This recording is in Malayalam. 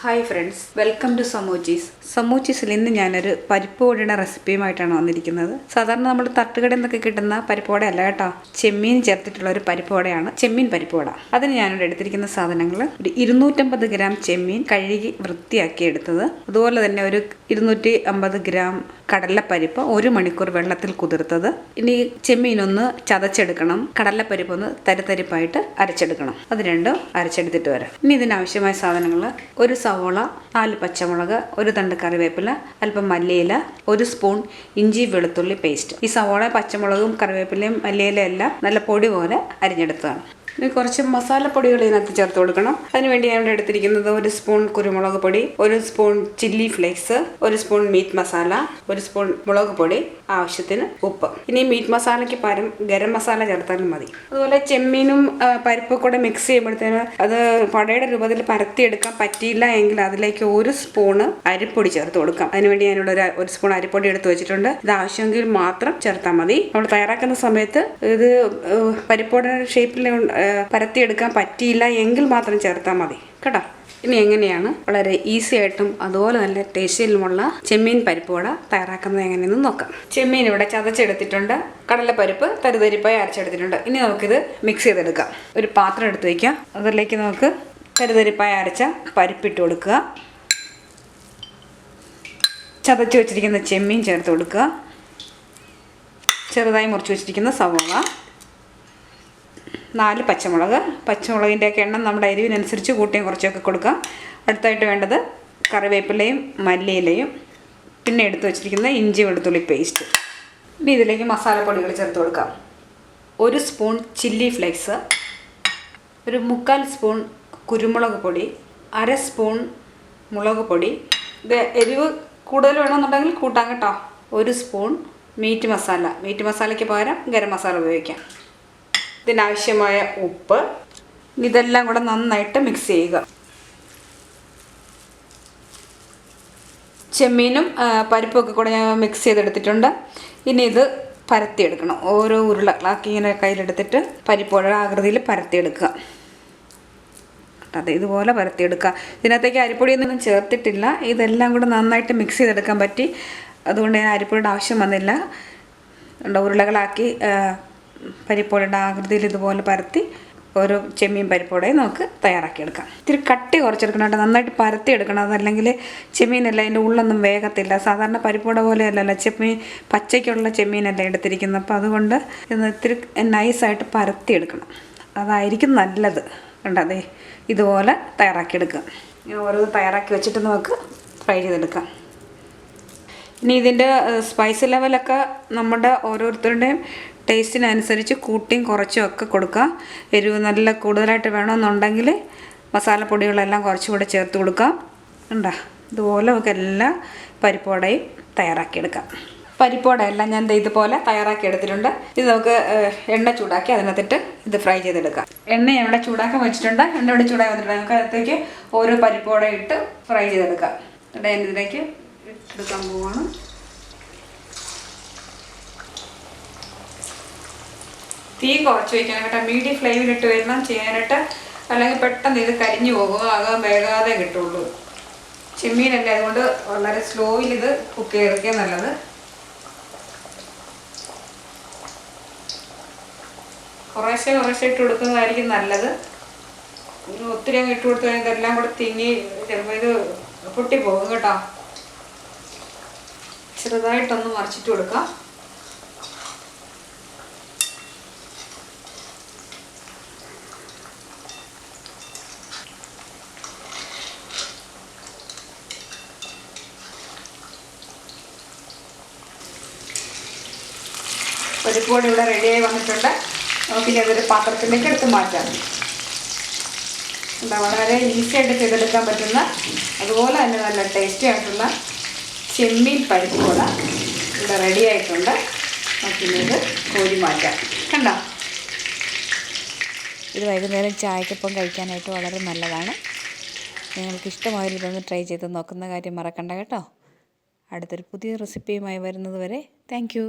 Hi friends, welcome to Samoochees. സമൂച്ചീസിൽ ഇന്ന് ഞാനൊരു പരിപ്പ് വടയുടെ റെസിപ്പിയുമായിട്ടാണ് വന്നിരിക്കുന്നത്. സാധാരണ നമ്മൾ തട്ടുകടയിൽ നിന്നൊക്കെ കിട്ടുന്ന പരിപ്പ് വട അല്ല കേട്ടോ, ചെമ്മീൻ ചേർത്തിട്ടുള്ള ഒരു പരിപ്പ് വടയാണ് ചെമ്മീൻ പരിപ്പ് വട. അതിന് ഞാനിവിടെ എടുത്തിരിക്കുന്ന സാധനങ്ങൾ: ഒരു 250 ഗ്രാം ചെമ്മീൻ കഴുകി വൃത്തിയാക്കി എടുത്തത്, അതുപോലെ തന്നെ ഒരു 250 ഗ്രാം കടലപ്പരിപ്പ് 1 മണിക്കൂർ വെള്ളത്തിൽ കുതിർത്തത്. ഇനി ചെമ്മീനൊന്ന് ചതച്ചെടുക്കണം, കടലപ്പരിപ്പൊന്ന് തരിതരിപ്പായിട്ട് അരച്ചെടുക്കണം. അത് രണ്ടും അരച്ചെടുത്തിട്ട് വരാം. ഇനി ഇതിനാവശ്യമായ സാധനങ്ങൾ: ഒരു സവോള, 4 പച്ചമുളക്, ഒരു തണ്ട് കറിവേപ്പില, അല്പം മല്ലിയില, 1 സ്പൂൺ ഇഞ്ചി വെളുത്തുള്ളി പേസ്റ്റ്. ഈ സവോള, പച്ചമുളകും കറിവേപ്പിലയും മല്ലിയില എല്ലാം നല്ല പൊടി പോലെ അരിഞ്ഞെടുത്തതാണ്. ഇനി കുറച്ച് മസാലപ്പൊടികൾ ഇതിനകത്ത് ചേർത്ത് കൊടുക്കണം. അതിനുവേണ്ടി ഞാൻ ഇവിടെ എടുത്തിരിക്കുന്നത് 1 സ്പൂൺ കുരുമുളക് പൊടി, 1 spoon chilli flakes, 1 spoon meat masala, 1 spoon മുളക് പൊടി, ആവശ്യത്തിന് ഉപ്പ്. ഇനി മീറ്റ് മസാലയ്ക്ക് പകരം ഗരം മസാല ചേർത്താലും മതി. അതുപോലെ ചെമ്മീനും പരിപ്പും കൂടെ മിക്സ് ചെയ്യുമ്പോഴത്തേന് അത് വടയുടെ രൂപത്തിൽ പരത്തിയെടുക്കാൻ പറ്റിയില്ല എങ്കിൽ അതിലേക്ക് 1 സ്പൂണ് അരിപ്പൊടി ചേർത്ത് കൊടുക്കാം. അതിനുവേണ്ടി ഞാനിവിടെ 1 സ്പൂൺ അരിപ്പൊടി എടുത്ത് വെച്ചിട്ടുണ്ട്. ഇത് ആവശ്യമെങ്കിൽ മാത്രം ചേർത്താൽ മതി. നമ്മൾ തയ്യാറാക്കുന്ന സമയത്ത് ഇത് പരിപ്പോടെ ഷേപ്പിൽ പരത്തിയെടുക്കാൻ പറ്റിയില്ല എങ്കിൽ മാത്രം ചേർത്താൽ മതി കേട്ടോ. ഇനി എങ്ങനെയാണ് വളരെ ഈസി ആയിട്ടും അതുപോലെ നല്ല ടേസ്റ്റിലുമുള്ള ചെമ്മീൻ പരിപ്പ് വട തയ്യാറാക്കുന്നത് എങ്ങനെയെന്ന് നോക്കാം. ചെമ്മീൻ ഇവിടെ ചതച്ചെടുത്തിട്ടുണ്ട്, കടലപ്പരിപ്പ് തരിതരിപ്പായി അരച്ചെടുത്തിട്ടുണ്ട്. ഇനി നമുക്കിത് മിക്സ് ചെയ്തെടുക്കാം. ഒരു പാത്രം എടുത്ത് വയ്ക്കാം. അതിലേക്ക് നമുക്ക് തരിതരിപ്പായി അരച്ച പരിപ്പിട്ട് കൊടുക്കുക, ചതച്ച് വെച്ചിരിക്കുന്ന ചെമ്മീൻ ചേർത്ത് കൊടുക്കുക, ചെറുതായി മുറിച്ച് വെച്ചിരിക്കുന്ന സവോള, 4 പച്ചമുളക്. പച്ചമുളകിൻ്റെയൊക്കെ എണ്ണം നമ്മുടെ എരിവിനനുസരിച്ച് കൂട്ടിയും കുറച്ചൊക്കെ കൊടുക്കാം. അടുത്തായിട്ട് വേണ്ടത് കറിവേപ്പിലയും മല്ലിയിലയും, പിന്നെ എടുത്തു വച്ചിരിക്കുന്ന ഇഞ്ചി വെളുത്തുള്ളി പേസ്റ്റ്. ഇനി ഇതിലേക്ക് മസാലപ്പൊടികൾ ചേർത്ത് കൊടുക്കാം. 1 സ്പൂൺ ചില്ലി ഫ്ലേക്സ്, ഒരു 3/4 സ്പൂൺ കുരുമുളക് പൊടി, 1/2 സ്പൂൺ മുളക് പൊടി. ഇത് എരിവ് കൂടുതൽ വേണമെന്നുണ്ടെങ്കിൽ കൂട്ടാം കേട്ടോ. 1 സ്പൂൺ മീറ്റ് മസാല. മീറ്റ് മസാലയ്ക്ക് പകരം ഗരം മസാല ഉപയോഗിക്കാം. ഇതിനാവശ്യമായ ഉപ്പ്. ഇതെല്ലാം കൂടെ നന്നായിട്ട് മിക്സ് ചെയ്യുക. ചെമ്മീനും പരിപ്പൊക്കെ കൂടെ ഞാൻ മിക്സ് ചെയ്തെടുത്തിട്ടുണ്ട്. ഇനി ഇത് പരത്തിയെടുക്കണം. ഓരോ ഉരുളകളാക്കി ഇങ്ങനെ കയ്യിലെടുത്തിട്ട് പരിപ്പോഴ ആകൃതിയിൽ പരത്തിയെടുക്കുക. അതെ, ഇതുപോലെ പരത്തിയെടുക്കുക. ഇതിനകത്തേക്ക് അരിപ്പൊടിയൊന്നും ചേർത്തിട്ടില്ല. ഇതെല്ലാം കൂടെ നന്നായിട്ട് മിക്സ് ചെയ്തെടുക്കാൻ പറ്റി. അതുകൊണ്ട് ഞാൻ അരിപ്പൊടിയുടെ ആവശ്യം വന്നില്ല. ഉരുളകളാക്കി പരിപ്പോടയുടെ ആകൃതിയിൽ ഇതുപോലെ പരത്തി ഓരോ ചെമ്മീൻ പരിപ്പോടയും നമുക്ക് തയ്യാറാക്കിയെടുക്കാം. ഇത്തിരി കട്ടി കുറച്ചെടുക്കണം കേട്ടോ, നന്നായിട്ട് പരത്തിയെടുക്കണം. അതല്ലെങ്കിൽ ചെമ്മീനല്ല അതിൻ്റെ ഉള്ളൊന്നും വേഗത്തില്ല. സാധാരണ പരിപ്പോട പോലെ അല്ലല്ലോ ചെമ്മീൻ, പച്ചയ്ക്കുള്ള ചെമ്മീനല്ല എടുത്തിരിക്കുന്നത്. അപ്പോൾ അതുകൊണ്ട് ഇത് ഇത്തിരി നൈസായിട്ട് പരത്തിയെടുക്കണം. അതായിരിക്കും നല്ലത്. കണ്ടതേ, ഇതുപോലെ തയ്യാറാക്കിയെടുക്കുക. ഓരോ തയ്യാറാക്കി വെച്ചിട്ട് നമുക്ക് ഫ്രൈ ചെയ്തെടുക്കാം. ഇനി ഇതിൻ്റെ സ്പൈസ് ലെവലൊക്കെ നമ്മുടെ ഓരോരുത്തരുടെയും ടേസ്റ്റിനനുസരിച്ച് കൂട്ടിയും കുറച്ചും ഒക്കെ കൊടുക്കുക. എരിവ് നല്ല കൂടുതലായിട്ട് വേണമെന്നുണ്ടെങ്കിൽ മസാലപ്പൊടികളെല്ലാം കുറച്ചുകൂടെ ചേർത്ത് കൊടുക്കാം. ഉണ്ടോ, ഇതുപോലെ നമുക്ക് എല്ലാ പരിപ്പോടയും തയ്യാറാക്കിയെടുക്കാം. പരിപ്പോടയെല്ലാം ഞാൻ ഇതുപോലെ തയ്യാറാക്കി എടുത്തിട്ടുണ്ട്. ഇത് നമുക്ക് എണ്ണ ചൂടാക്കി അതിനകത്തിട്ട് ഇത് ഫ്രൈ ചെയ്തെടുക്കാം. എണ്ണ ഇവിടെ ചൂടാക്കാൻ വെച്ചിട്ടുണ്ട്. എണ്ണ ഇവിടെ ചൂടാക്കി വന്നിട്ടുണ്ട്. നമുക്ക് അതിലേക്ക് ഓരോ പരിപ്പോട ഇട്ട് ഫ്രൈ ചെയ്തെടുക്കാം. ഇവിടെ ഇതിലേക്ക് എടുക്കാൻ പോവാണ്. തീ കുറച്ച് വയ്ക്കണം കേട്ടോ. മീഡിയം ഫ്ലെയിമിലിട്ട് വേണം ചെയ്യാനായിട്ട്, അല്ലെങ്കിൽ പെട്ടെന്ന് ഇത് കരിഞ്ഞു പോകും. ആകാൻ വേഗാതെ കിട്ടുള്ളൂ. ചെമ്മീനല്ലേ, അതുകൊണ്ട് വളരെ സ്ലോയിൽ ഇത് കുക്ക് ചെയ്തെടുക്കുക നല്ലത്. കുറേശ്ശെ ഇട്ട് കൊടുക്കുന്നതായിരിക്കും നല്ലത്. ഒത്തിരി അങ്ങ് ഇട്ട് കൊടുത്തു കഴിഞ്ഞാൽ ഇതെല്ലാം കൂടെ തിങ്ങി ചിലപ്പോൾ ഇത് പൊട്ടിപ്പോകും കേട്ടോ. ചെറുതായിട്ടൊന്ന് മറിച്ചിട്ട് കൊടുക്കാം. പരിപ്പോട് ഇവിടെ റെഡിയായി വന്നിട്ടുണ്ട്. നമുക്കിനി അതൊരു പാത്രത്തിലേക്ക് എടുത്ത് മാറ്റാം. എന്താ, വളരെ ഈസി ആയിട്ട് ചെയ്തെടുക്കാൻ പറ്റുന്ന, അതുപോലെ തന്നെ നല്ല ടേസ്റ്റി ആയിട്ടുള്ള ചെമ്മീൻ പരിപ്പോട ഇവിടെ റെഡി ആയിട്ടുണ്ട്. നമുക്കിനി ഇത് കോരി മാറ്റാം. കണ്ടോ, ഇത് വൈകുന്നേരം ചായക്കൊപ്പം കഴിക്കാനായിട്ട് വളരെ നല്ലതാണ്. നിങ്ങൾക്ക് ഇഷ്ടമായാലും ഇതൊന്ന് ട്രൈ ചെയ്ത് നോക്കുന്ന കാര്യം മറക്കണ്ട കേട്ടോ. അടുത്തൊരു പുതിയ റെസിപ്പിയുമായി വരുന്നത് വരെ താങ്ക് യു.